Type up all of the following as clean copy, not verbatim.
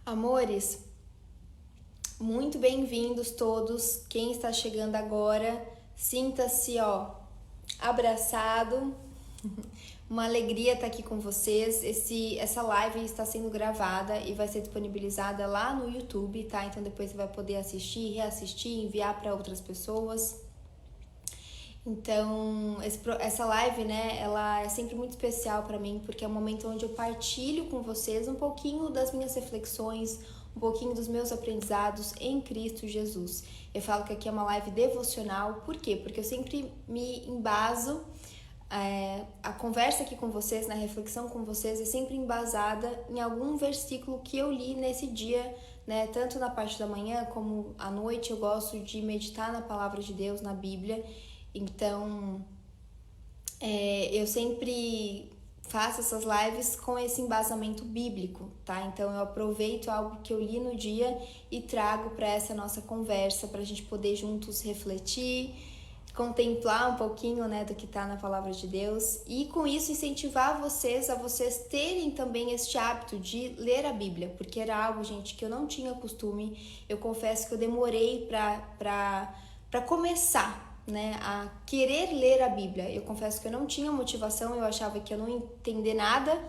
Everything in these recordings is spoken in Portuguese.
Amores, muito bem-vindos todos. Quem está chegando agora, sinta-se, abraçado. Uma alegria estar aqui com vocês. Essa live está sendo gravada e vai ser disponibilizada lá no YouTube, tá? Então depois você vai poder assistir, reassistir, enviar para outras pessoas. Então, essa live, né, ela é sempre muito especial para mim, porque é um momento onde eu partilho com vocês um pouquinho das minhas reflexões, um pouquinho dos meus aprendizados em Cristo Jesus. Eu falo que aqui é uma live devocional, por quê? Porque eu sempre me embaso, a conversa aqui com vocês, na reflexão com vocês, é sempre embasada em algum versículo que eu li nesse dia, né, tanto na parte da manhã como à noite. Eu gosto de meditar na palavra de Deus, na Bíblia. Então, eu sempre faço essas lives com esse embasamento bíblico, tá? Então, eu aproveito algo que eu li no dia e trago para essa nossa conversa, para a gente poder juntos refletir, contemplar um pouquinho, né, do que está na palavra de Deus e, com isso, incentivar a vocês terem também este hábito de ler a Bíblia, porque era algo, gente, que eu não tinha costume. Eu confesso que eu demorei para começar, né, a querer ler a Bíblia. Eu confesso que eu não tinha motivação, eu achava que eu não ia entender nada,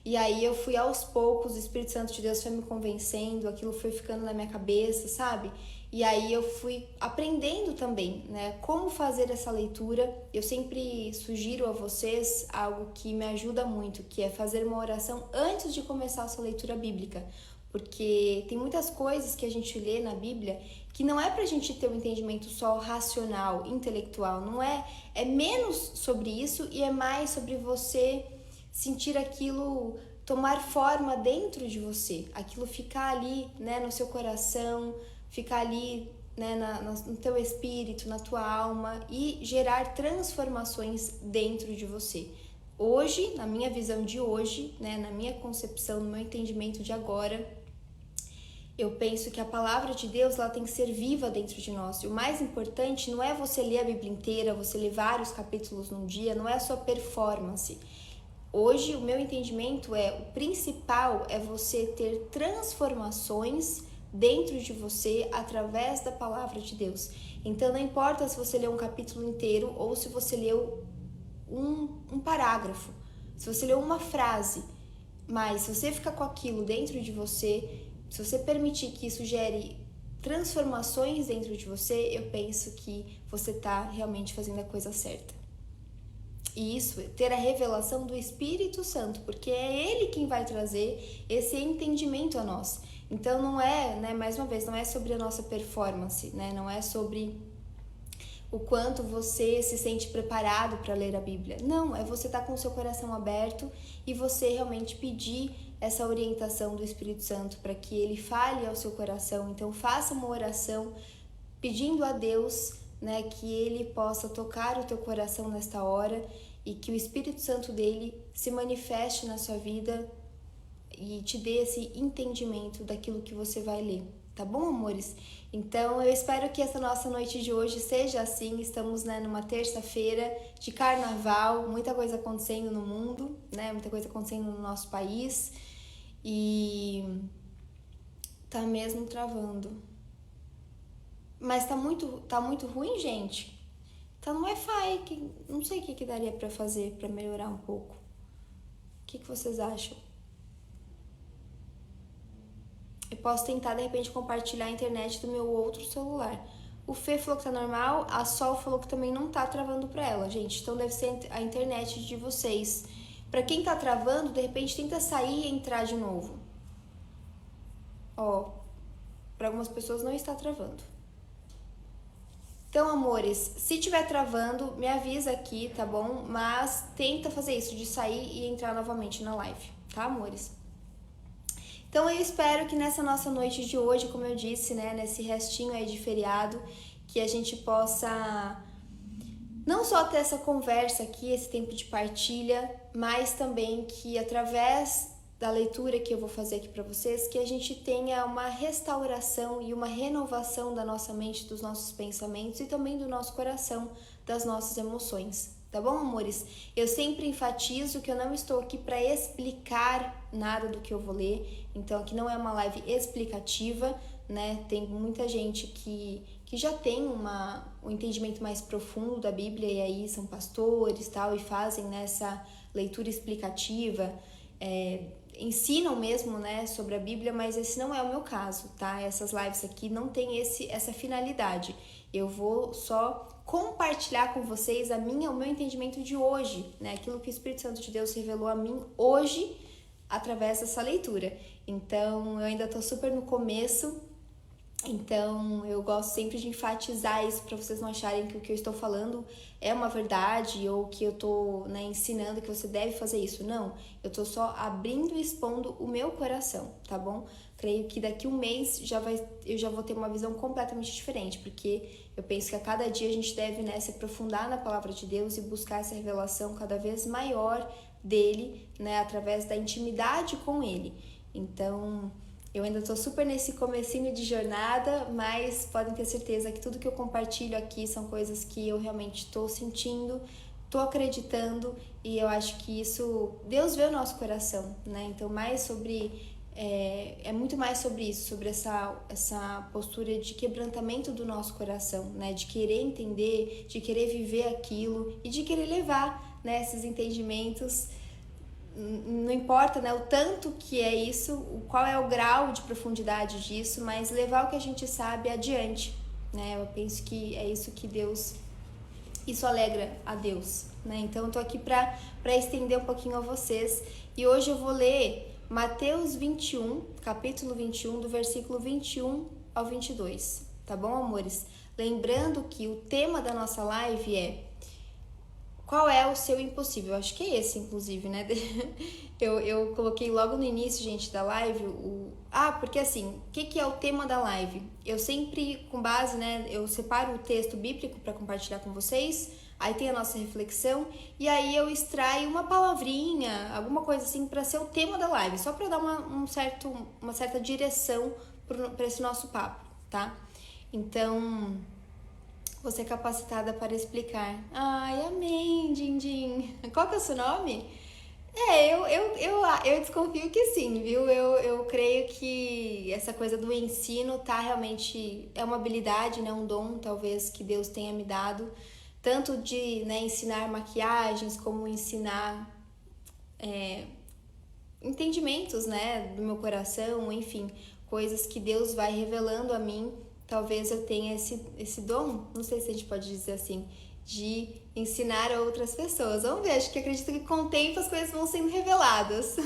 e aí eu fui aos poucos, o Espírito Santo de Deus foi me convencendo, aquilo foi ficando na minha cabeça, sabe? E aí eu fui aprendendo também, né, como fazer essa leitura. Eu sempre sugiro a vocês algo que me ajuda muito, que é fazer uma oração antes de começar a sua leitura bíblica, porque tem muitas coisas que a gente lê na Bíblia que não é pra gente ter um entendimento só racional, intelectual, não é, é menos sobre isso e é mais sobre você sentir aquilo tomar forma dentro de você, aquilo ficar ali, né, no seu coração, ficar ali, né, no teu espírito, na tua alma e gerar transformações dentro de você. Hoje, na minha visão de hoje, né, na minha concepção, no meu entendimento de agora, eu penso que a palavra de Deus, ela tem que ser viva dentro de nós. E o mais importante não é você ler a Bíblia inteira, você ler vários capítulos num dia, não é a sua performance. Hoje, o meu entendimento o principal é você ter transformações dentro de você através da palavra de Deus. Então, não importa se você leu um capítulo inteiro ou se você leu um parágrafo, se você leu uma frase, mas se você ficar com aquilo dentro de você, se você permitir que isso gere transformações dentro de você, eu penso que você está realmente fazendo a coisa certa. E isso, ter a revelação do Espírito Santo, porque é Ele quem vai trazer esse entendimento a nós. Então não é, né, mais uma vez, não é sobre a nossa performance, né, não é sobre o quanto você se sente preparado para ler a Bíblia. Não, é você estar com o seu coração aberto e você realmente pedir essa orientação do Espírito Santo para que ele fale ao seu coração. Então faça uma oração pedindo a Deus, né, que ele possa tocar o teu coração nesta hora e que o Espírito Santo dele se manifeste na sua vida e te dê esse entendimento daquilo que você vai ler. Tá bom, amores? Então, eu espero que essa nossa noite de hoje seja assim. Estamos, né, numa terça-feira de carnaval, muita coisa acontecendo no mundo, né? Muita coisa acontecendo no nosso país. E tá mesmo travando. Mas tá muito ruim, gente. Tá no Wi-Fi, que não sei o que daria pra fazer pra melhorar um pouco. O que vocês acham? Eu posso tentar, de repente, compartilhar a internet do meu outro celular. O Fê falou que tá normal, a Sol falou que também não tá travando pra ela, gente. Então deve ser a internet de vocês. Pra quem tá travando, de repente, tenta sair e entrar de novo. Pra algumas pessoas não está travando. Então, amores, se tiver travando, me avisa aqui, tá bom? Mas tenta fazer isso, de sair e entrar novamente na live, tá, amores? Então eu espero que nessa nossa noite de hoje, como eu disse, né, nesse restinho aí de feriado, que a gente possa não só ter essa conversa aqui, esse tempo de partilha, mas também que através da leitura que eu vou fazer aqui para vocês, que a gente tenha uma restauração e uma renovação da nossa mente, dos nossos pensamentos e também do nosso coração, das nossas emoções, Tá bom, amores? Eu sempre enfatizo que eu não estou aqui para explicar nada do que eu vou ler, então aqui não é uma live explicativa, né? Tem muita gente que já tem um entendimento mais profundo da Bíblia, e aí são pastores tal, e fazem nessa leitura explicativa, ensinam mesmo, né, sobre a Bíblia, mas esse não é o meu caso, tá? Essas lives aqui não tem essa finalidade. Eu vou só compartilhar com vocês o meu entendimento de hoje, né? Aquilo que o Espírito Santo de Deus revelou a mim hoje através dessa leitura. Então, eu ainda tô super no começo, então eu gosto sempre de enfatizar isso para vocês não acharem que o que eu estou falando é uma verdade ou que eu tô, né, ensinando que você deve fazer isso. Não, eu tô só abrindo e expondo o meu coração, tá bom? Creio que daqui um mês eu já vou ter uma visão completamente diferente, porque eu penso que a cada dia a gente deve, né, se aprofundar na palavra de Deus e buscar essa revelação cada vez maior dele, né, através da intimidade com ele. Então, eu ainda tô super nesse comecinho de jornada, mas podem ter certeza que tudo que eu compartilho aqui são coisas que eu realmente tô sentindo, tô acreditando, e eu acho que isso, Deus vê o nosso coração, né? Então, mais sobre é muito mais sobre isso, sobre essa postura de quebrantamento do nosso coração, né? De querer entender, de querer viver aquilo e de querer levar, né, esses entendimentos. Não importa, né, o tanto que é isso, qual é o grau de profundidade disso, mas levar o que a gente sabe adiante, né? Eu penso que é isso que isso alegra a Deus, né? Então eu tô aqui para estender um pouquinho a vocês, e hoje eu vou ler Mateus 21, capítulo 21, do versículo 21 ao 22, tá bom, amores? Lembrando que o tema da nossa live é: qual é o seu impossível? Acho que é esse, inclusive, né? Eu coloquei logo no início, gente, da live, porque assim, o que é o tema da live? Eu sempre, com base, né, eu separo o texto bíblico para compartilhar com vocês, aí tem a nossa reflexão, e aí eu extraio uma palavrinha, alguma coisa assim, para ser o tema da live, só para dar uma certa direção para esse nosso papo, tá? Então, você é capacitada para explicar. Ai, amém, Dindim. Qual que é o seu nome? Eu desconfio que sim, viu? Eu creio que essa coisa do ensino realmente é uma habilidade, né? Um dom, talvez, que Deus tenha me dado. Tanto de, né, ensinar maquiagens, como ensinar entendimentos, né, do meu coração, enfim, coisas que Deus vai revelando a mim. Talvez eu tenha esse dom, não sei se a gente pode dizer assim, de ensinar a outras pessoas. Vamos ver, acho que acredito que com o tempo as coisas vão sendo reveladas,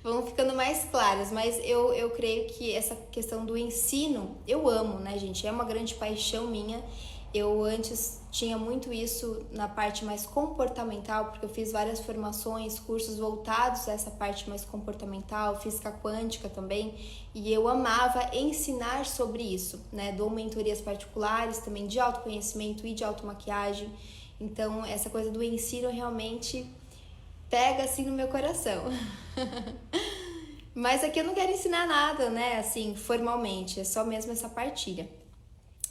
vão ficando mais claras, mas eu creio que essa questão do ensino, eu amo, né, gente? É uma grande paixão minha. Eu antes tinha muito isso na parte mais comportamental, porque eu fiz várias formações, cursos voltados a essa parte mais comportamental, física quântica também, e eu amava ensinar sobre isso, né? Dou mentorias particulares também de autoconhecimento e de automaquiagem, então essa coisa do ensino realmente pega assim no meu coração. Mas aqui eu não quero ensinar nada, né, assim, formalmente, é só mesmo essa partilha.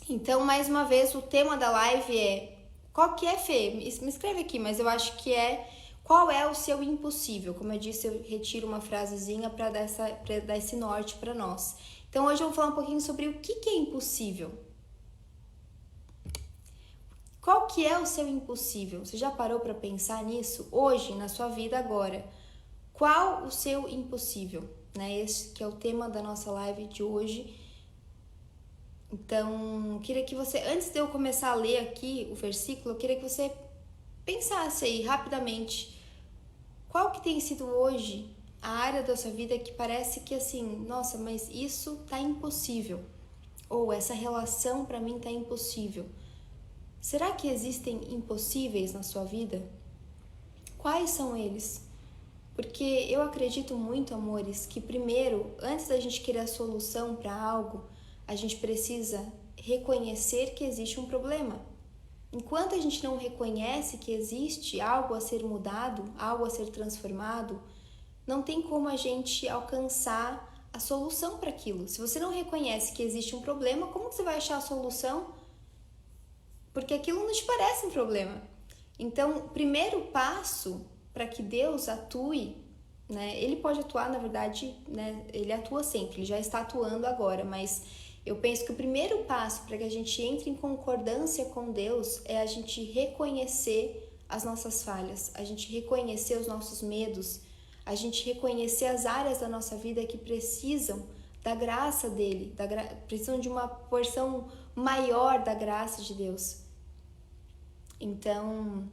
Então, mais uma vez, o tema da live é: qual que é, Fê? Me escreve aqui, mas eu acho que é: qual é o seu impossível? Como eu disse, eu retiro uma frasezinha para dar esse norte para nós. Então, hoje eu vou falar um pouquinho sobre o que é impossível. Qual que é o seu impossível? Você já parou para pensar nisso? Hoje, na sua vida agora, qual o seu impossível? Né? Esse que é o tema da nossa live de hoje. Então, queria que você, antes de eu começar a ler aqui o versículo, eu queria que você pensasse aí rapidamente: qual que tem sido hoje a área da sua vida que parece que assim, nossa, mas isso tá impossível, ou essa relação para mim tá impossível. Será que existem impossíveis na sua vida? Quais são eles? Porque eu acredito muito, amores, que primeiro, antes da gente querer a solução para algo, a gente precisa reconhecer que existe um problema. Enquanto a gente não reconhece que existe algo a ser mudado, algo a ser transformado, não tem como a gente alcançar a solução para aquilo. Se você não reconhece que existe um problema, como você vai achar a solução? Porque aquilo não te parece um problema. Então, o primeiro passo para que Deus atue, né? Ele pode atuar, na verdade, né? Ele atua sempre, ele já está atuando agora, mas eu penso que o primeiro passo para que a gente entre em concordância com Deus é a gente reconhecer as nossas falhas, a gente reconhecer os nossos medos, a gente reconhecer as áreas da nossa vida que precisam da graça dele, precisam de uma porção maior da graça de Deus. Então,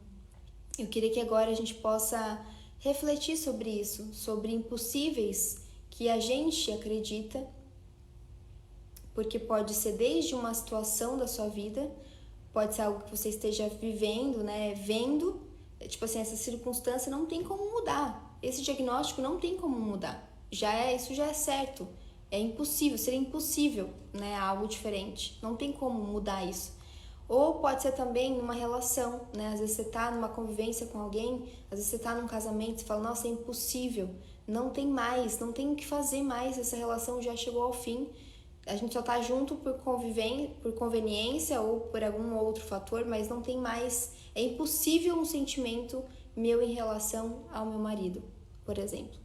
eu queria que agora a gente possa refletir sobre isso, sobre impossíveis que a gente acredita, porque pode ser desde uma situação da sua vida, pode ser algo que você esteja vivendo, né, vendo, tipo assim, essa circunstância não tem como mudar, esse diagnóstico não tem como mudar, isso já é certo, é impossível, seria impossível, né, algo diferente, não tem como mudar isso. Ou pode ser também numa relação, né, às vezes você tá numa convivência com alguém, às vezes você tá num casamento e fala, nossa, é impossível, não tem mais, não tem o que fazer mais, essa relação já chegou ao fim, a gente só tá junto por conveniência ou por algum outro fator, mas não tem mais, é impossível um sentimento meu em relação ao meu marido, por exemplo.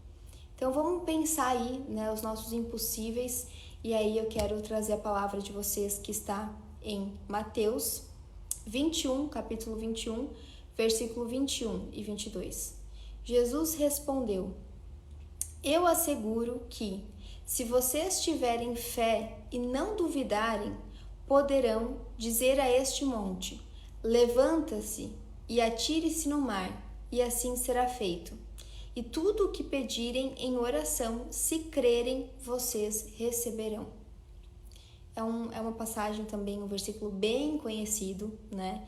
Então vamos pensar aí, né, os nossos impossíveis, e aí eu quero trazer a palavra de vocês que está em Mateus 21, capítulo 21, versículo 21 e 22. Jesus respondeu: eu asseguro que, se vocês tiverem fé e não duvidarem, poderão dizer a este monte: levanta-se e atire-se no mar, e assim será feito. E tudo o que pedirem em oração, se crerem, vocês receberão. É uma passagem também, um versículo bem conhecido, né?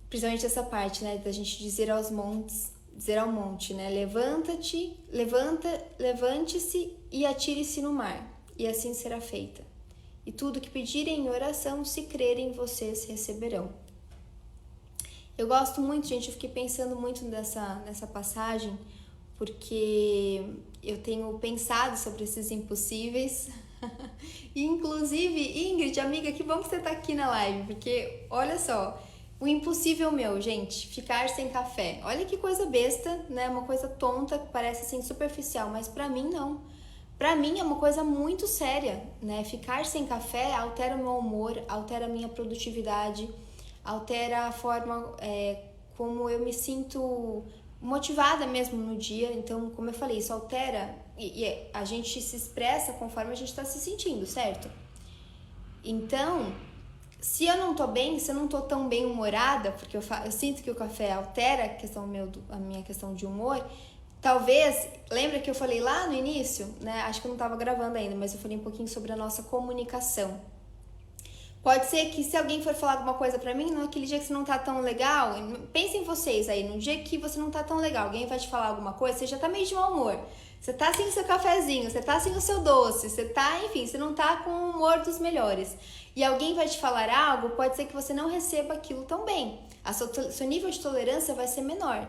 Principalmente essa parte, né? Da gente dizer ao monte, né? Levante-se e atire-se no mar, e assim será feita. E tudo que pedirem em oração, se crerem, vocês receberão. Eu gosto muito, gente, eu fiquei pensando muito nessa passagem, porque eu tenho pensado sobre esses impossíveis. E, inclusive, Ingrid, amiga, que bom que você tá aqui na live, porque olha só, o impossível meu, gente, ficar sem café. Olha que coisa besta, né? Uma coisa tonta, que parece assim superficial, mas pra mim não. Pra mim é uma coisa muito séria, né? Ficar sem café altera o meu humor, altera a minha produtividade, altera a forma como eu me sinto motivada mesmo no dia. Então, como eu falei, isso altera e a gente se expressa conforme a gente está se sentindo, certo? Então, se eu não tô bem, se eu não tô tão bem humorada, porque eu sinto que o café altera a minha questão de humor, talvez, lembra que eu falei lá no início, né? Acho que eu não tava gravando ainda, mas eu falei um pouquinho sobre a nossa comunicação. Pode ser que se alguém for falar alguma coisa pra mim, naquele dia que você não tá tão legal, pensem vocês aí, no dia que você não tá tão legal, alguém vai te falar alguma coisa, você já tá meio de mau humor, você tá sem o seu cafezinho, você tá sem o seu doce, você tá, enfim, você não tá com o humor dos melhores. E alguém vai te falar algo, pode ser que você não receba aquilo tão bem, seu nível de tolerância vai ser menor.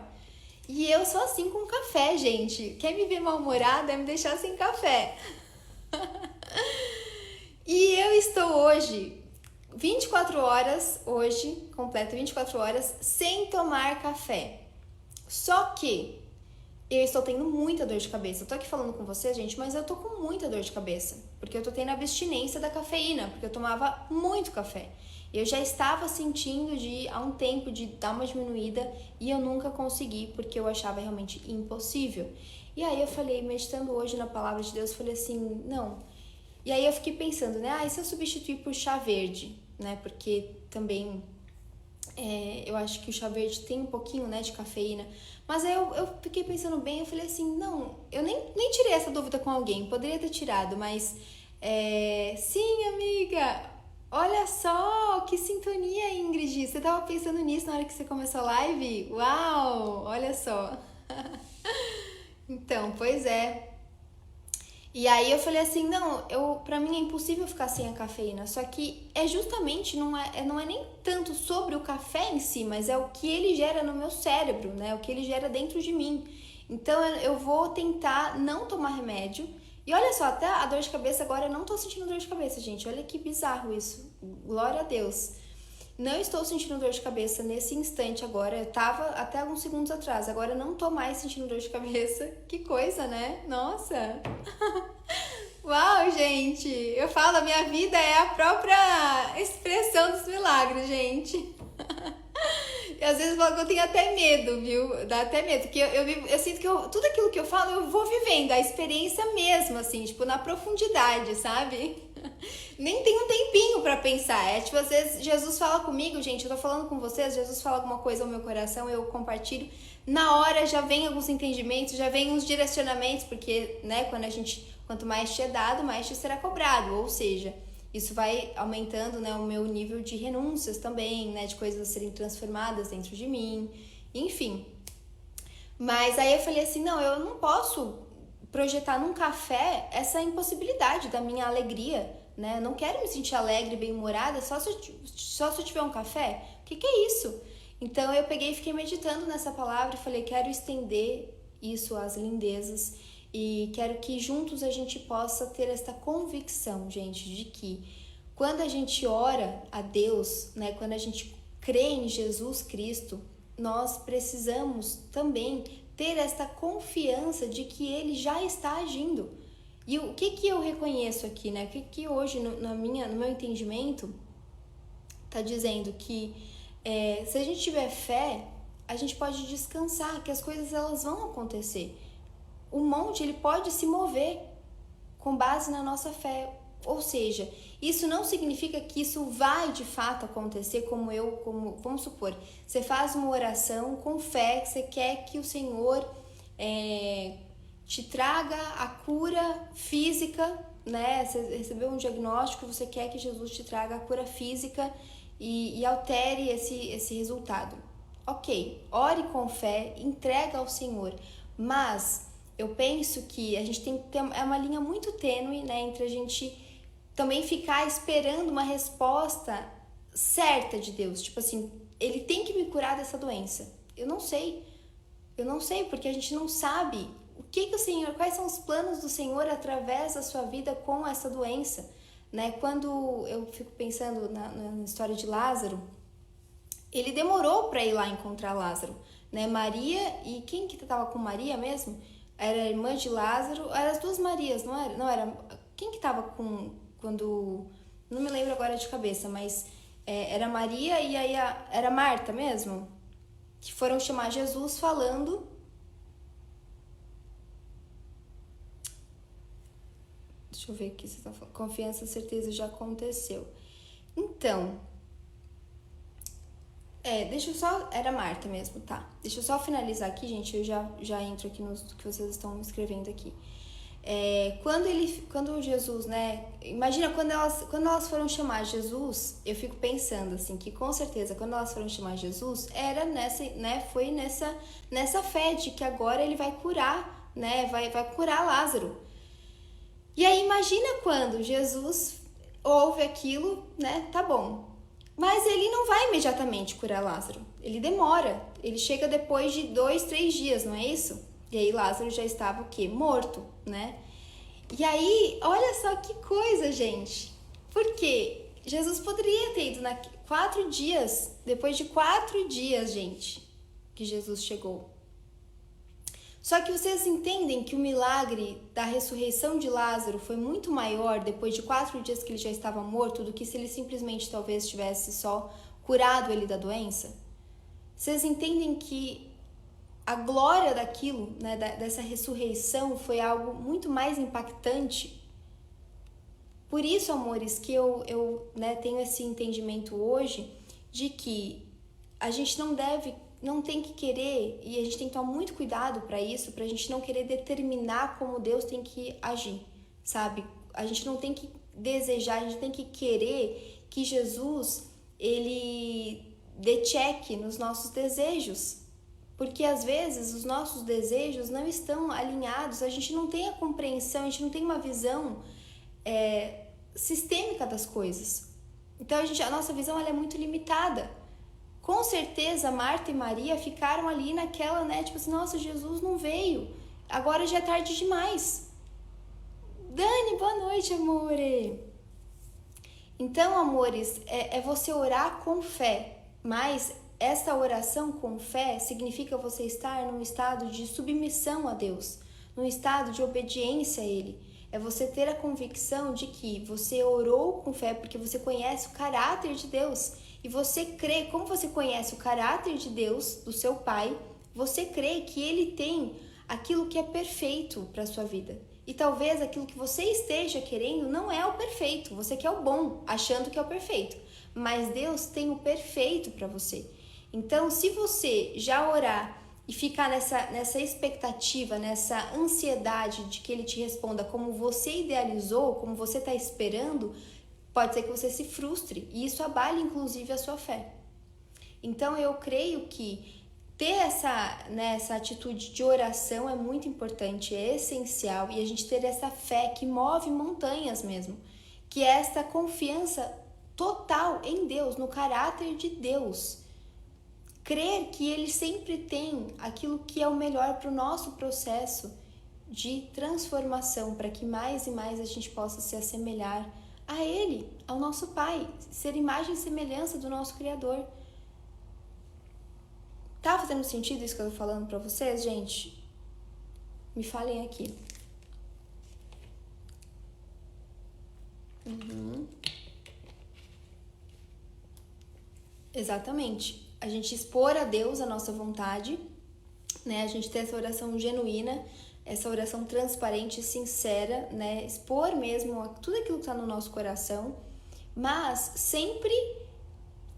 E eu sou assim com café, gente. Quer me ver mal-humorada é me deixar sem café. E eu estou hoje 24 horas, completo 24 horas, sem tomar café. Só que eu estou tendo muita dor de cabeça. Eu tô aqui falando com vocês, gente, mas eu tô com muita dor de cabeça. Porque eu tô tendo abstinência da cafeína, porque eu tomava muito café. Eu já estava sentindo há um tempo de dar uma diminuída e eu nunca consegui, porque eu achava realmente impossível. E aí eu falei, meditando hoje na palavra de Deus, falei assim, não. E aí eu fiquei pensando, né, e se eu substituir por chá verde, né, porque também eu acho que o chá verde tem um pouquinho, né, de cafeína. Mas aí eu fiquei pensando bem, eu falei assim, não, eu nem tirei essa dúvida com alguém, poderia ter tirado, mas sim, amiga, olha só, que sintonia, Ingrid, você tava pensando nisso na hora que você começou a live? Uau, olha só. Então, pois é. E aí eu falei assim, não, pra mim é impossível ficar sem a cafeína, só que justamente, não é nem tanto sobre o café em si, mas é o que ele gera no meu cérebro, né, o que ele gera dentro de mim. Então eu vou tentar não tomar remédio, e olha só, até a dor de cabeça agora eu não tô sentindo dor de cabeça, gente, olha que bizarro isso, glória a Deus. Não estou sentindo dor de cabeça nesse instante agora. Eu tava até alguns segundos atrás. Agora eu não tô mais sentindo dor de cabeça. Que coisa, né? Nossa! Uau, gente! Eu falo, a minha vida é a própria expressão dos milagres, gente. E às vezes eu falo que eu tenho até medo, viu? Dá até medo, porque eu sinto que tudo aquilo que eu falo, eu vou vivendo, a experiência mesmo, assim, tipo, na profundidade, sabe? Nem tem um tempinho pra pensar. É tipo, às vezes Jesus fala comigo, gente, eu tô falando com vocês, Jesus fala alguma coisa ao meu coração, eu compartilho. Na hora já vem alguns entendimentos, já vem uns direcionamentos, porque, né, quanto mais te é dado, mais te será cobrado. Ou seja, isso vai aumentando, né, o meu nível de renúncias também, né, de coisas a serem transformadas dentro de mim, enfim. Mas aí eu falei assim, não, eu não posso projetar num café essa impossibilidade da minha alegria, né? Eu não quero me sentir alegre, bem-humorada só se eu tiver um café. O que é isso? Então eu peguei e fiquei meditando nessa palavra e falei, quero estender isso às lindezas e quero que juntos a gente possa ter esta convicção, gente, de que quando a gente ora a Deus, né? Quando a gente crê em Jesus Cristo, nós precisamos também ter esta confiança de que Ele já está agindo. E o que eu reconheço aqui, né? O que hoje, no meu entendimento, tá dizendo que se a gente tiver fé, a gente pode descansar, que as coisas elas vão acontecer. O monte, ele pode se mover com base na nossa fé. Ou seja, isso não significa que isso vai de fato acontecer como vamos supor, você faz uma oração com fé, que você quer que o Senhor te traga a cura física, né? Você recebeu um diagnóstico, você quer que Jesus te traga a cura física e altere esse resultado. Ok, ore com fé, entrega ao Senhor, mas eu penso que a gente tem que ter uma linha muito tênue, né, entre a gente também ficar esperando uma resposta certa de Deus, tipo assim, Ele tem que me curar dessa doença. Eu não sei, porque a gente não sabe quais são os planos do Senhor através da sua vida com essa doença, né? Quando eu fico pensando na história de Lázaro, ele demorou para ir lá encontrar Lázaro, né? Maria e quem que estava com Maria mesmo? Era a irmã de Lázaro, eram as duas Marias, não era? Não era. Quem que estava quando, não me lembro agora de cabeça, mas era Maria e aí era Marta mesmo, que foram chamar Jesus falando. Deixa eu ver aqui, você tá falando. Confiança, certeza, já aconteceu. Então, deixa eu só... Era Marta mesmo, tá? Deixa eu só finalizar aqui, gente, eu já entro aqui no que vocês estão escrevendo aqui. Quando Jesus, né? Imagina quando elas foram chamar Jesus, eu fico pensando assim, que com certeza quando elas foram chamar Jesus, era foi nessa fé de que agora ele vai curar, né? Vai curar Lázaro. E aí imagina quando Jesus ouve aquilo, né? Tá bom. Mas ele não vai imediatamente curar Lázaro. Ele demora. Ele chega depois de 2, 3 dias, não é isso? E aí Lázaro já estava o quê? Morto, né? E aí, olha só que coisa, gente. Por quê? Jesus poderia ter ido 4 dias, depois de 4 dias, gente, que Jesus chegou. Só que vocês entendem que o milagre da ressurreição de Lázaro foi muito maior depois de 4 dias que ele já estava morto do que se ele simplesmente talvez tivesse só curado ele da doença? Vocês entendem que a glória daquilo, né, dessa ressurreição foi algo muito mais impactante? Por isso, amores, que eu tenho esse entendimento hoje de que a gente não tem que querer, e a gente tem que tomar muito cuidado para isso, pra gente não querer determinar como Deus tem que agir, sabe? A gente não tem que desejar, a gente tem que querer que Jesus, ele dê check nos nossos desejos, porque às vezes os nossos desejos não estão alinhados, a gente não tem a compreensão, a gente não tem uma visão sistêmica das coisas. Então a nossa visão ela é muito limitada. Com certeza Marta e Maria ficaram ali naquela, né, tipo assim, nossa, Jesus não veio, agora já é tarde demais. Dani, boa noite, amore. Então, amores, é você orar com fé, mas essa oração com fé significa você estar num estado de submissão a Deus, num estado de obediência a Ele. É você ter a convicção de que você orou com fé porque você conhece o caráter de Deus. E você crê, como você conhece o caráter de Deus, do seu Pai, você crê que Ele tem aquilo que é perfeito para a sua vida. E talvez aquilo que você esteja querendo não é o perfeito, você quer o bom, achando que é o perfeito. Mas Deus tem o perfeito para você. Então, se você já orar e ficar nessa expectativa, nessa ansiedade de que Ele te responda como você idealizou, como você está esperando, pode ser que você se frustre e isso abale inclusive a sua fé. Então eu creio que ter essa atitude de oração é muito importante, é essencial, e a gente ter essa fé que move montanhas mesmo, que é essa confiança total em Deus, no caráter de Deus. Crer que Ele sempre tem aquilo que é o melhor para o nosso processo de transformação, para que mais e mais a gente possa se assemelhar a Ele, ao nosso Pai, ser imagem e semelhança do nosso Criador. Tá fazendo sentido isso que eu tô falando pra vocês, gente? Me falem aqui. Exatamente. A gente expor a Deus a nossa vontade, né? A gente ter essa oração genuína, essa oração transparente e sincera, né? Expor mesmo tudo aquilo que tá no nosso coração, mas sempre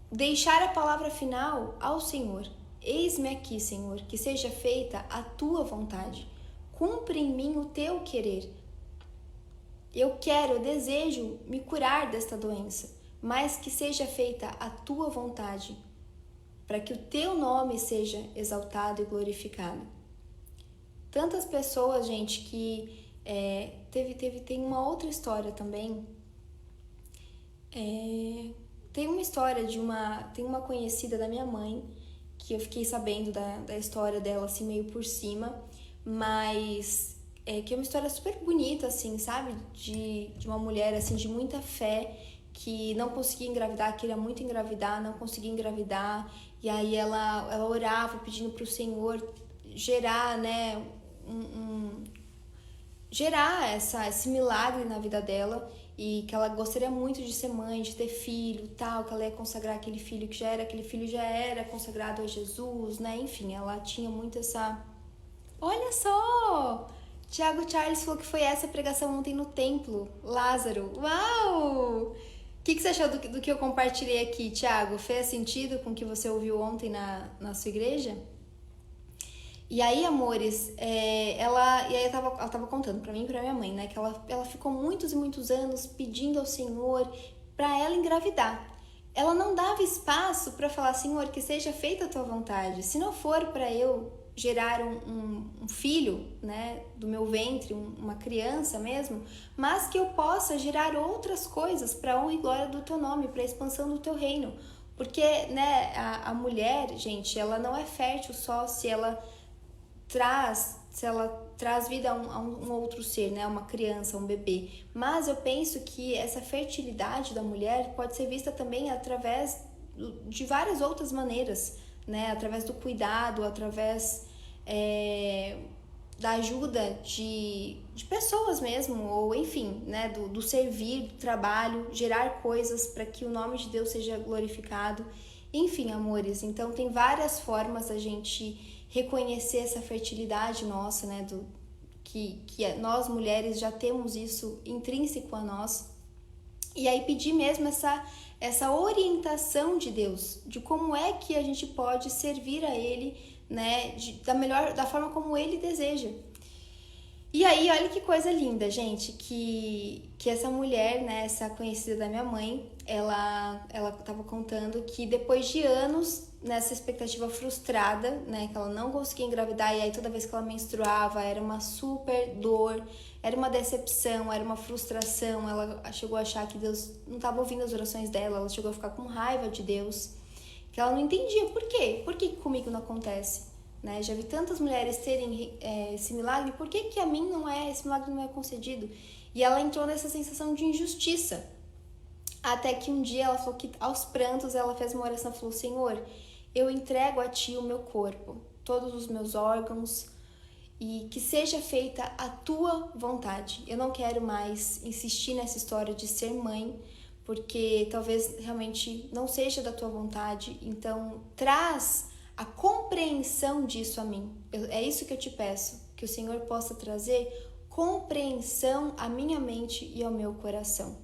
deixar a palavra final ao Senhor. Eis-me aqui, Senhor, que seja feita a tua vontade. Cumpre em mim o teu querer. Eu desejo me curar desta doença, mas que seja feita a tua vontade, para que o teu nome seja exaltado e glorificado. Tantas pessoas, gente, que tem uma outra história também. Tem uma história tem uma conhecida da minha mãe, que eu fiquei sabendo da história dela, assim, meio por cima, mas que é uma história super bonita, assim, sabe? De uma mulher, assim, de muita fé, que não conseguia engravidar, queria muito engravidar, não conseguia engravidar, e aí ela orava pedindo pro Senhor gerar, né, gerar esse milagre na vida dela, e que ela gostaria muito de ser mãe, de ter filho, tal, que ela ia consagrar aquele filho aquele filho já era consagrado a Jesus, né? Enfim, ela tinha muito essa... Olha só! Tiago Charles falou que foi essa pregação ontem no templo, Lázaro. Uau! O que você achou do que eu compartilhei aqui, Tiago? Fez sentido com o que você ouviu ontem na sua igreja? E aí, amores, ela tava contando pra mim e pra minha mãe, né, que ela ficou muitos e muitos anos pedindo ao Senhor pra ela engravidar. Ela não dava espaço pra falar, Senhor, que seja feita a tua vontade. Se não for pra eu gerar um filho, né, do meu ventre, uma criança mesmo, mas que eu possa gerar outras coisas pra honra e glória do teu nome, pra expansão do teu reino. Porque, né, a mulher, gente, ela não é fértil só se ela traz vida a um outro ser, né? Uma criança, um bebê. Mas eu penso que essa fertilidade da mulher pode ser vista também através de várias outras maneiras, né? Através do cuidado, através da ajuda de pessoas mesmo, ou enfim, né? Do servir, do trabalho, gerar coisas para que o nome de Deus seja glorificado. Enfim, amores, então tem várias formas a gente reconhecer essa fertilidade nossa, né, que nós mulheres já temos isso intrínseco a nós, e aí pedir mesmo essa orientação de Deus, de como é que a gente pode servir a Ele, né, da forma como Ele deseja. E aí, olha que coisa linda, gente, que essa mulher, né, essa conhecida da minha mãe, ela tava contando que depois de anos nessa expectativa frustrada, né, que ela não conseguia engravidar, e aí toda vez que ela menstruava era uma super dor, era uma decepção, era uma frustração, ela chegou a achar que Deus não estava ouvindo as orações dela, ela chegou a ficar com raiva de Deus, que ela não entendia por quê, por que comigo não acontece? Né? Já vi tantas mulheres terem esse milagre, por que a mim esse milagre não é concedido? E ela entrou nessa sensação de injustiça. Até que um dia ela falou que aos prantos ela fez uma oração e falou: Senhor, eu entrego a Ti o meu corpo, todos os meus órgãos, e que seja feita a Tua vontade. Eu não quero mais insistir nessa história de ser mãe, porque talvez realmente não seja da Tua vontade. Então, traz a compreensão disso a mim. É isso que eu te peço, que o Senhor possa trazer compreensão à minha mente e ao meu coração.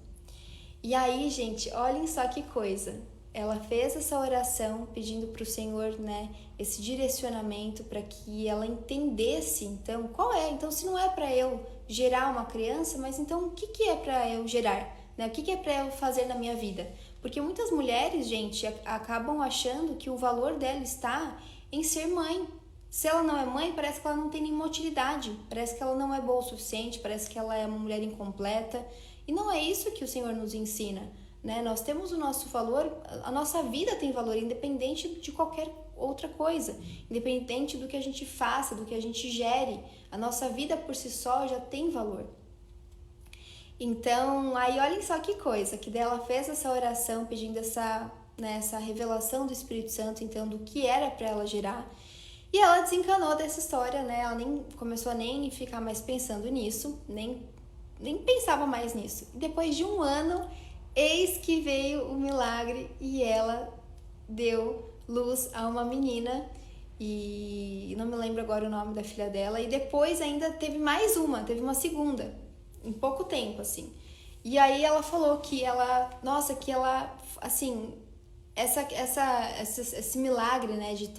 E aí, gente, olhem só que coisa. Ela fez essa oração pedindo para o Senhor, né, esse direcionamento para que ela entendesse, então, qual é? Então, se não é para eu gerar uma criança, mas então o que é para eu gerar? Né? O que é para eu fazer na minha vida? Porque muitas mulheres, gente, acabam achando que o valor dela está em ser mãe. Se ela não é mãe, parece que ela não tem nenhuma utilidade, parece que ela não é boa o suficiente, parece que ela é uma mulher incompleta. E não é isso que o Senhor nos ensina, né? Nós temos o nosso valor, a nossa vida tem valor, independente de qualquer outra coisa, independente do que a gente faça, do que a gente gere, a nossa vida por si só já tem valor. Então, aí olhem só que coisa, que dela fez essa oração pedindo essa revelação do Espírito Santo, então, do que era para ela gerar. E ela desencanou dessa história, né? Ela nem começou a nem ficar mais pensando nisso, nem pensava mais nisso. E depois de um ano, eis que veio o milagre e ela deu luz a uma menina, e não me lembro agora o nome da filha dela, e depois ainda teve uma segunda, em pouco tempo, assim. E aí ela falou que ela, assim, esse milagre, né, de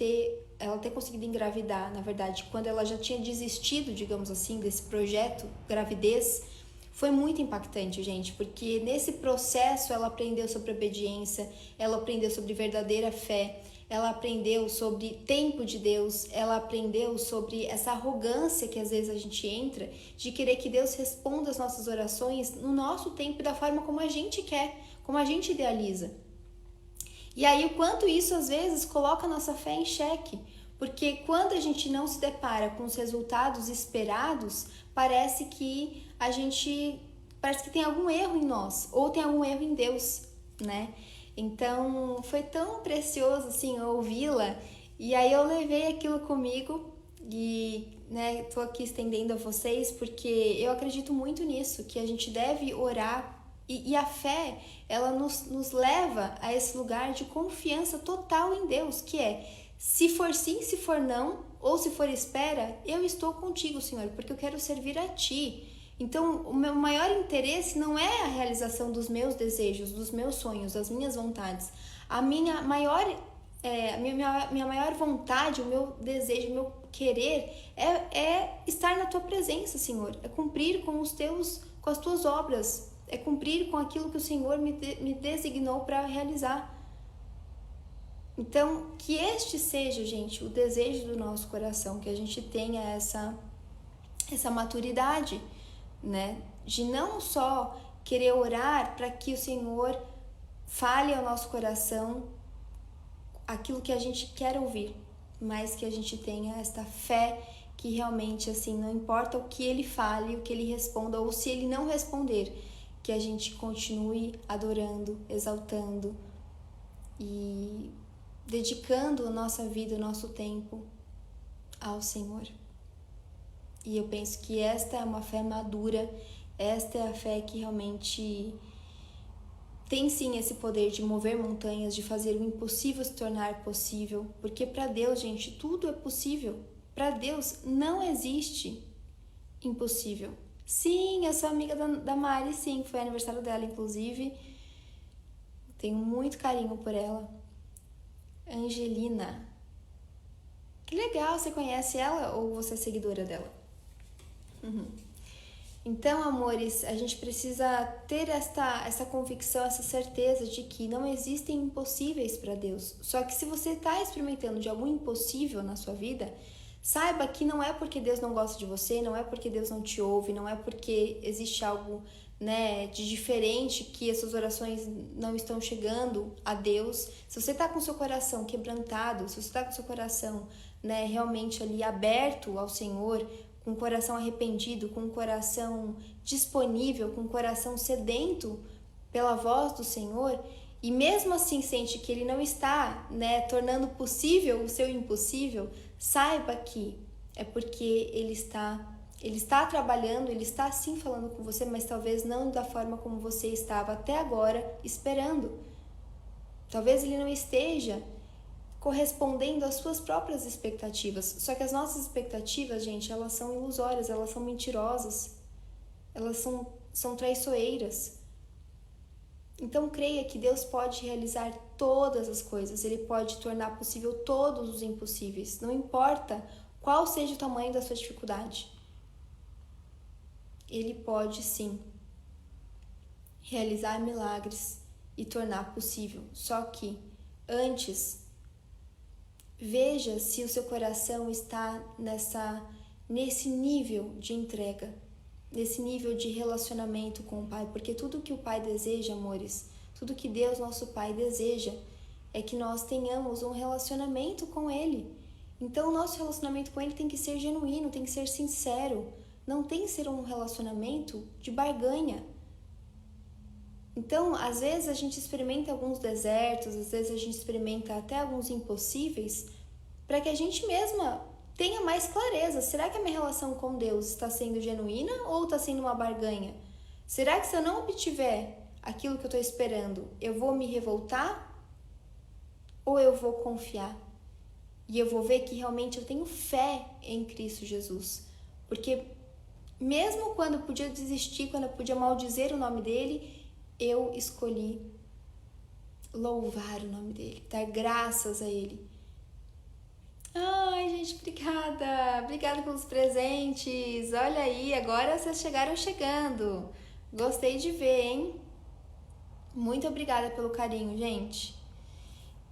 ela ter conseguido engravidar, na verdade, quando ela já tinha desistido, digamos assim, desse projeto gravidez, foi muito impactante, gente, porque nesse processo ela aprendeu sobre obediência, ela aprendeu sobre verdadeira fé, ela aprendeu sobre tempo de Deus, ela aprendeu sobre essa arrogância que às vezes a gente entra, de querer que Deus responda as nossas orações no nosso tempo e da forma como a gente quer, como a gente idealiza. E aí o quanto isso às vezes coloca a nossa fé em xeque, porque quando a gente não se depara com os resultados esperados, parece que tem algum erro em nós, ou tem algum erro em Deus, né? Então, foi tão precioso, assim, ouvi-la, e aí eu levei aquilo comigo e, né, tô aqui estendendo a vocês, porque eu acredito muito nisso, que a gente deve orar, e a fé, ela nos leva a esse lugar de confiança total em Deus, que é, se for sim, se for não, ou se for espera, eu estou contigo, Senhor, porque eu quero servir a Ti. Então, o meu maior interesse não é a realização dos meus desejos, dos meus sonhos, das minhas vontades. A minha maior vontade, o meu desejo, o meu querer é estar na Tua presença, Senhor. É cumprir com as Tuas obras. É cumprir com aquilo que o Senhor me designou para realizar. Então, que este seja, gente, o desejo do nosso coração, que a gente tenha essa maturidade, né? De não só querer orar para que o Senhor fale ao nosso coração aquilo que a gente quer ouvir, mas que a gente tenha esta fé que realmente, assim, não importa o que Ele fale, o que Ele responda, ou se Ele não responder, que a gente continue adorando, exaltando e dedicando a nossa vida, o nosso tempo ao Senhor. E eu penso que esta é uma fé madura, esta é a fé que realmente tem sim esse poder de mover montanhas, de fazer o impossível se tornar possível, porque para Deus, gente, tudo é possível. Para Deus não existe impossível. Sim, eu sou amiga da Mari, sim, foi aniversário dela, inclusive. Tenho muito carinho por ela. Angelina. Que legal, você conhece ela ou você é seguidora dela? Então, amores, a gente precisa ter essa convicção, essa certeza de que não existem impossíveis para Deus. Só que se você está experimentando de algum impossível na sua vida, saiba que não é porque Deus não gosta de você, não é porque Deus não te ouve, não é porque existe algo, né, de diferente, que as suas orações não estão chegando a Deus. Se você está com o seu coração quebrantado, se você está com o seu coração, né, realmente ali aberto ao Senhor, com o coração arrependido, com o coração disponível, com o coração sedento pela voz do Senhor, e mesmo assim sente que Ele não está, tornando possível o seu impossível, saiba que é porque Ele está trabalhando, Ele está sim falando com você, mas talvez não da forma como você estava até agora esperando. Talvez Ele não esteja correspondendo às suas próprias expectativas. Só que as nossas expectativas, gente, elas são ilusórias, elas são mentirosas, elas são traiçoeiras. Então creia que Deus pode realizar todas as coisas, Ele pode tornar possível todos os impossíveis, não importa qual seja o tamanho da sua dificuldade. Ele pode sim realizar milagres e tornar possível, só que antes veja se o seu coração está nesse nível de entrega, nesse nível de relacionamento com o Pai, porque tudo que o Pai deseja, amores, tudo que Deus, nosso Pai, deseja é que nós tenhamos um relacionamento com Ele. Então, o nosso relacionamento com Ele tem que ser genuíno, tem que ser sincero, não tem que ser um relacionamento de barganha. Então, às vezes a gente experimenta alguns desertos, às vezes a gente experimenta até alguns impossíveis, para que a gente mesma tenha mais clareza. Será que a minha relação com Deus está sendo genuína ou está sendo uma barganha? Será que se eu não obtiver aquilo que eu estou esperando, eu vou me revoltar ou eu vou confiar? E eu vou ver que realmente eu tenho fé em Cristo Jesus. Porque mesmo quando eu podia desistir, quando eu podia maldizer o nome dele, eu escolhi louvar o nome dele, dar graças a ele. Ai, gente, obrigada! Obrigada pelos presentes! Olha aí, agora vocês chegaram chegando. Gostei de ver, hein? Muito obrigada pelo carinho, gente.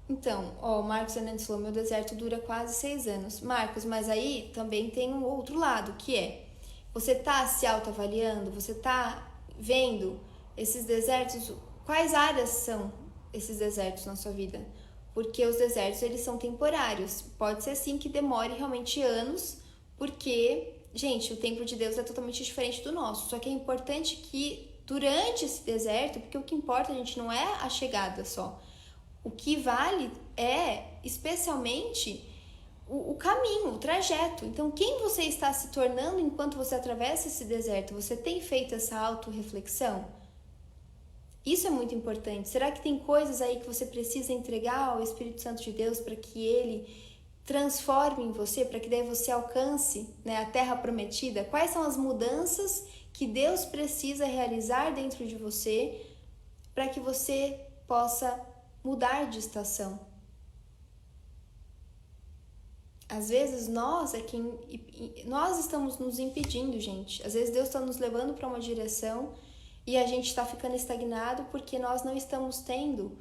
Então, o Marcos Hernandes falou, meu deserto dura quase 6 anos. Marcos, mas aí também tem um outro lado, que é, você tá se autoavaliando, você tá vendo esses desertos, quais áreas são esses desertos na sua vida? Porque os desertos, eles são temporários. Pode ser sim que demore realmente anos, porque, gente, o tempo de Deus é totalmente diferente do nosso. Só que é importante que durante esse deserto, porque o que importa, gente, não é a chegada só. O que vale é, especialmente, o caminho, o trajeto. Então, quem você está se tornando enquanto você atravessa esse deserto? Você tem feito essa autorreflexão? Isso é muito importante. Será que tem coisas aí que você precisa entregar ao Espírito Santo de Deus para que ele transforme em você, para que daí você alcance, a terra prometida? Quais são as mudanças que Deus precisa realizar dentro de você para que você possa mudar de estação? Às vezes nós estamos nos impedindo, gente. Às vezes Deus está nos levando para uma direção e a gente está ficando estagnado porque nós não estamos tendo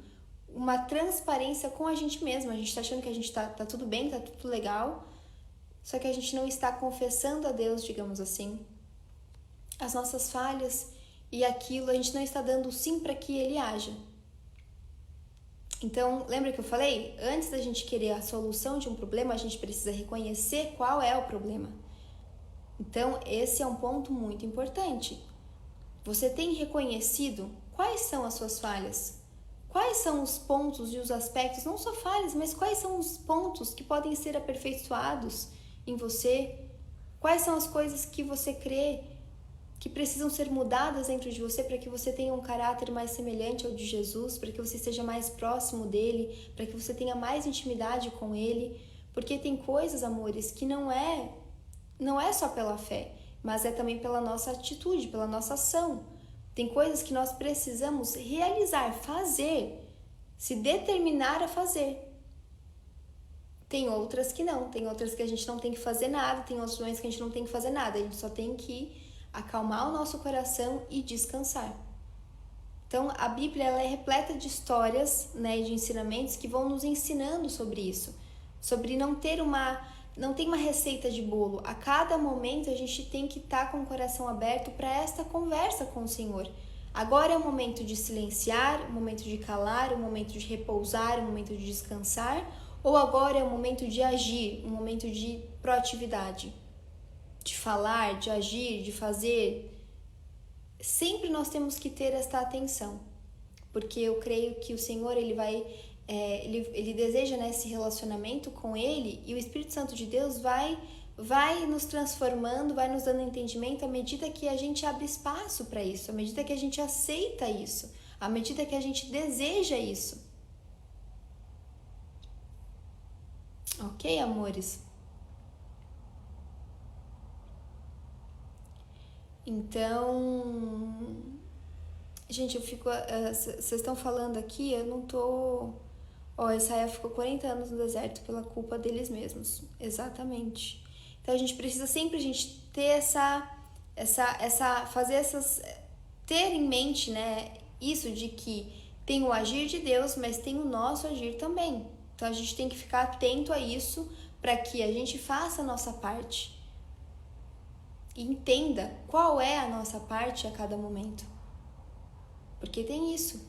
uma transparência com a gente mesmo. A gente está achando que a gente tá tudo bem, tá tudo legal, só que a gente não está confessando a Deus, digamos assim, as nossas falhas e aquilo, a gente não está dando sim para que Ele haja. Então, lembra que eu falei? Antes da gente querer a solução de um problema, a gente precisa reconhecer qual é o problema. Então, esse é um ponto muito importante. Você tem reconhecido quais são as suas falhas? Quais são os pontos e os aspectos, não só falhas, mas quais são os pontos que podem ser aperfeiçoados em você? Quais são as coisas que você crê que precisam ser mudadas dentro de você para que você tenha um caráter mais semelhante ao de Jesus, para que você esteja mais próximo dele, para que você tenha mais intimidade com ele? Porque tem coisas, amores, que não é só pela fé, mas é também pela nossa atitude, pela nossa ação. Tem coisas que nós precisamos realizar, fazer, se determinar a fazer. Tem outras que não, tem outras que a gente não tem que fazer nada, tem outros momentos que a gente não tem que fazer nada, a gente só tem que acalmar o nosso coração e descansar. Então, a Bíblia ela é repleta de histórias, de ensinamentos que vão nos ensinando sobre isso, sobre não tem uma receita de bolo. A cada momento a gente tem que estar com o coração aberto para esta conversa com o Senhor. Agora é o momento de silenciar, o momento de calar, o momento de repousar, o momento de descansar, ou agora é o momento de agir, um momento de proatividade, de falar, de agir, de fazer. Sempre nós temos que ter esta atenção. porque eu creio que o Senhor, ele deseja, né, esse relacionamento com Ele, e o Espírito Santo de Deus vai nos transformando, vai nos dando entendimento à medida que a gente abre espaço para isso, à medida que a gente aceita isso, à medida que a gente deseja isso. Ok, amores? Então, gente, eu fico. Vocês estão falando aqui, eu não tô. Ó, Israel ficou 40 anos no deserto pela culpa deles mesmos. Exatamente. Então a gente precisa sempre ter ter em mente, né, isso de que tem o agir de Deus, mas tem o nosso agir também. Então a gente tem que ficar atento a isso para que a gente faça a nossa parte e entenda qual é a nossa parte a cada momento. Porque tem isso,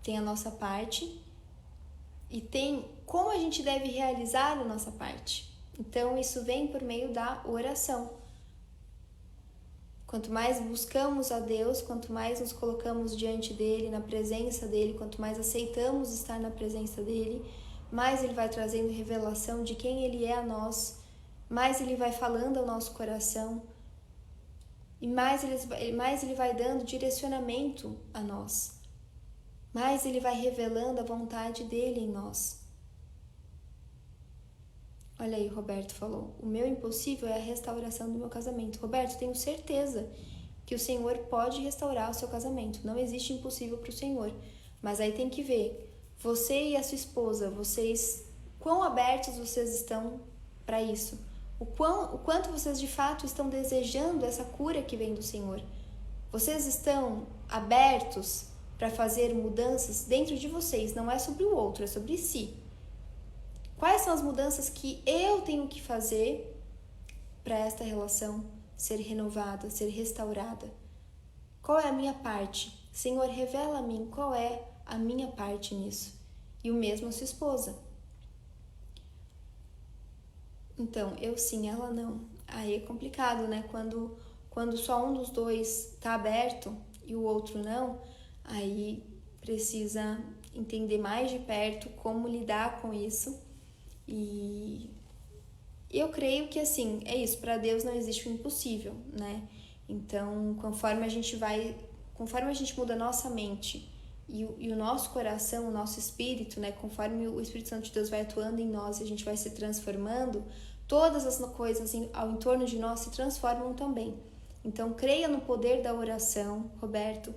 tem a nossa parte e tem como a gente deve realizar a nossa parte. Então isso vem por meio da oração. Quanto mais buscamos a Deus, quanto mais nos colocamos diante dele, na presença dele, quanto mais aceitamos estar na presença dele, mais ele vai trazendo revelação de quem ele é a nós, mais ele vai falando ao nosso coração e mais ele vai dando direcionamento a nós, mais ele vai revelando a vontade dele em nós. Olha aí, Roberto falou, o meu impossível é a restauração do meu casamento. Roberto, tenho certeza que o Senhor pode restaurar o seu casamento. Não existe impossível para o Senhor. Mas aí tem que ver, você e a sua esposa, quão abertos vocês estão para isso? O quanto vocês de fato estão desejando essa cura que vem do Senhor? Vocês estão abertos para fazer mudanças dentro de vocês? Não é sobre o outro, é sobre si. Quais são as mudanças que eu tenho que fazer para esta relação ser renovada, ser restaurada? Qual é a minha parte? Senhor, revela a mim qual é a minha parte nisso. E o mesmo a sua esposa. Então, eu sim, ela não. Aí é complicado, né? Quando só um dos dois está aberto e o outro não, aí precisa entender mais de perto como lidar com isso. E eu creio que, assim, é isso, para Deus não existe o impossível, né? Então, conforme a gente muda a nossa mente e o nosso coração, o nosso espírito, né? Conforme o Espírito Santo de Deus vai atuando em nós e a gente vai se transformando, todas as coisas ao entorno de nós se transformam também. Então, creia no poder da oração, Roberto,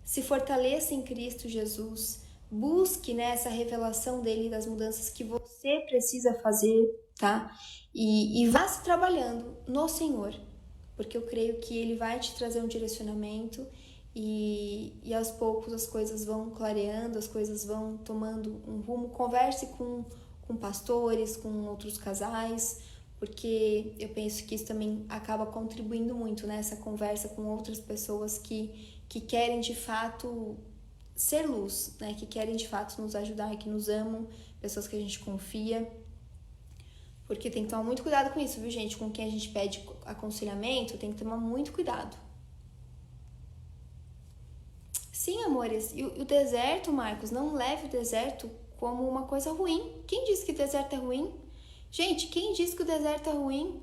se fortaleça em Cristo Jesus, busque, né, essa revelação dele das mudanças que você precisa fazer, tá? E vá se trabalhando no Senhor, porque eu creio que ele vai te trazer um direcionamento e aos poucos as coisas vão clareando, as coisas vão tomando um rumo. Converse com pastores, com outros casais, porque eu penso que isso também acaba contribuindo muito, né? Essa conversa com outras pessoas que querem de fato ser luz, né? Que querem de fato nos ajudar, que nos amam, pessoas que a gente confia. Porque tem que tomar muito cuidado com isso, viu, gente? Com quem a gente pede aconselhamento, tem que tomar muito cuidado. Sim, amores, e o deserto, Marcos, não leve o deserto como uma coisa ruim. Quem disse que o deserto é ruim? Gente, quem disse que o deserto é ruim?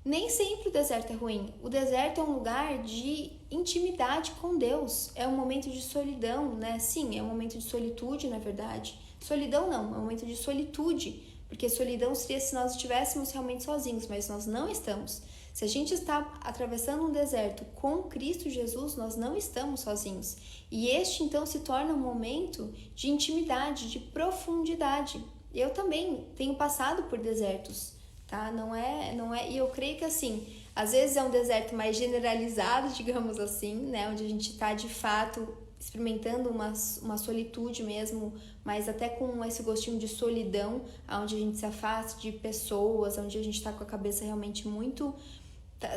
Nem sempre o deserto é ruim. O deserto é um lugar de intimidade com Deus. É um momento de solidão, né? Sim, é um momento de solitude, na verdade. Solidão não, é um momento de solitude. Porque solidão seria se nós estivéssemos realmente sozinhos, mas nós não estamos. Se a gente está atravessando um deserto com Cristo Jesus, nós não estamos sozinhos. E este, então, se torna um momento de intimidade, de profundidade. Eu também tenho passado por desertos, tá? Não é, e eu creio que, assim, às vezes é um deserto mais generalizado, digamos assim, né? Onde a gente está, de fato, experimentando uma solitude mesmo, mas até com esse gostinho de solidão, onde a gente se afasta de pessoas, onde a gente tá com a cabeça realmente muito...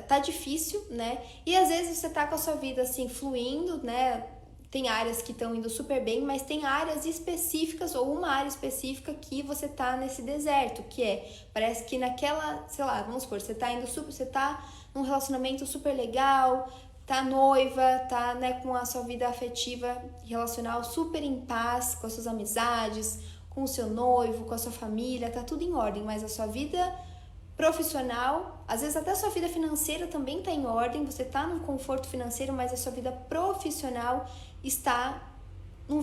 Tá difícil, né? E às vezes você tá com a sua vida, assim, fluindo, né? Tem áreas que estão indo super bem, mas tem áreas específicas ou uma área específica que você tá nesse deserto, parece que naquela, sei lá, vamos supor, você tá num relacionamento super legal, tá noiva, tá, né, com a sua vida afetiva e relacional super em paz, com as suas amizades, com o seu noivo, com a sua família, tá tudo em ordem, mas a sua vida profissional, às vezes até a sua vida financeira também tá em ordem, você tá num conforto financeiro, mas a sua vida profissional está numa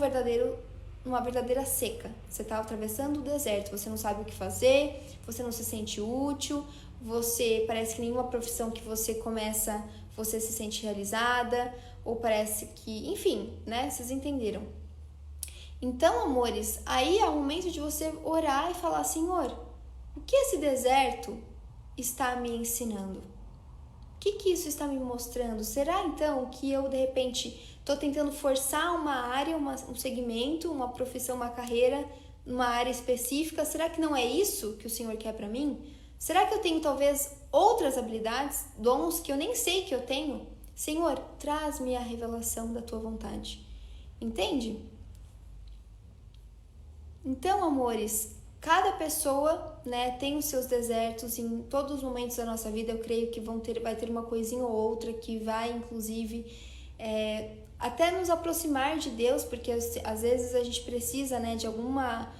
verdadeira seca. Você está atravessando o deserto, você não sabe o que fazer, você não se sente útil, você parece que nenhuma profissão que você começa, você se sente realizada, ou parece que, enfim, né? Vocês entenderam. Então, amores, aí é o momento de você orar e falar: Senhor, o que esse deserto está me ensinando? O que isso está me mostrando? Será então que eu, de repente, estou tentando forçar uma área, um segmento, uma profissão, uma carreira, numa área específica? Será que não é isso que o Senhor quer para mim? Será que eu tenho talvez outras habilidades, dons que eu nem sei que eu tenho? Senhor, traz-me a revelação da tua vontade. Entende? Então, amores, cada pessoa, né, tem os seus desertos em todos os momentos da nossa vida. Eu creio que vai ter uma coisinha ou outra que vai, inclusive, até nos aproximar de Deus, porque às vezes a gente precisa, né, de alguma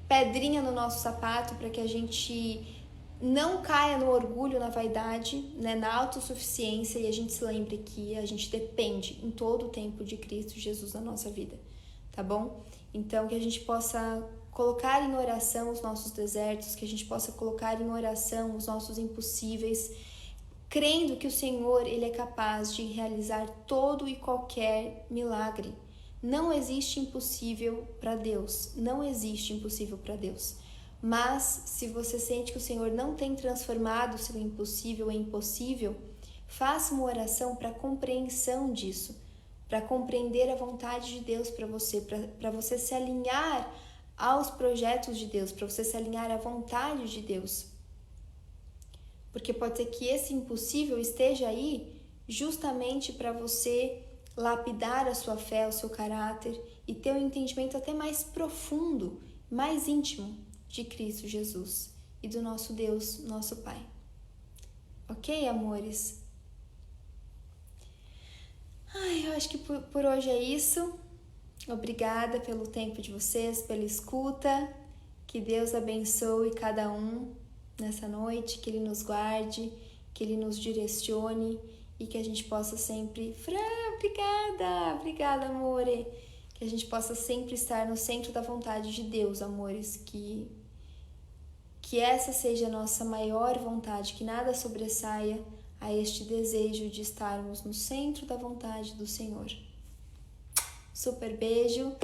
pedrinha no nosso sapato para que a gente não caia no orgulho, na vaidade, né, na autossuficiência, e a gente se lembre que a gente depende em todo o tempo de Cristo Jesus na nossa vida, tá bom? Então, que a gente possa colocar em oração os nossos desertos, que a gente possa colocar em oração os nossos impossíveis, crendo que o Senhor, Ele é capaz de realizar todo e qualquer milagre. Não existe impossível para Deus, não existe impossível para Deus. Mas, se você sente que o Senhor não tem transformado o seu impossível em possível, faça uma oração para compreensão disso, para compreender a vontade de Deus para você se alinhar aos projetos de Deus, para você se alinhar à vontade de Deus. Porque pode ser que esse impossível esteja aí justamente para você lapidar a sua fé, o seu caráter e ter um entendimento até mais profundo, mais íntimo de Cristo Jesus e do nosso Deus, nosso Pai. Ok, amores? Eu acho que por hoje é isso. Obrigada pelo tempo de vocês, pela escuta. Que Deus abençoe cada um nessa noite, que Ele nos guarde, que Ele nos direcione e que a gente possa sempre... Obrigada, amore. Que a gente possa sempre estar no centro da vontade de Deus, amores. Que essa seja a nossa maior vontade, que nada sobressaia a este desejo de estarmos no centro da vontade do Senhor. Super beijo.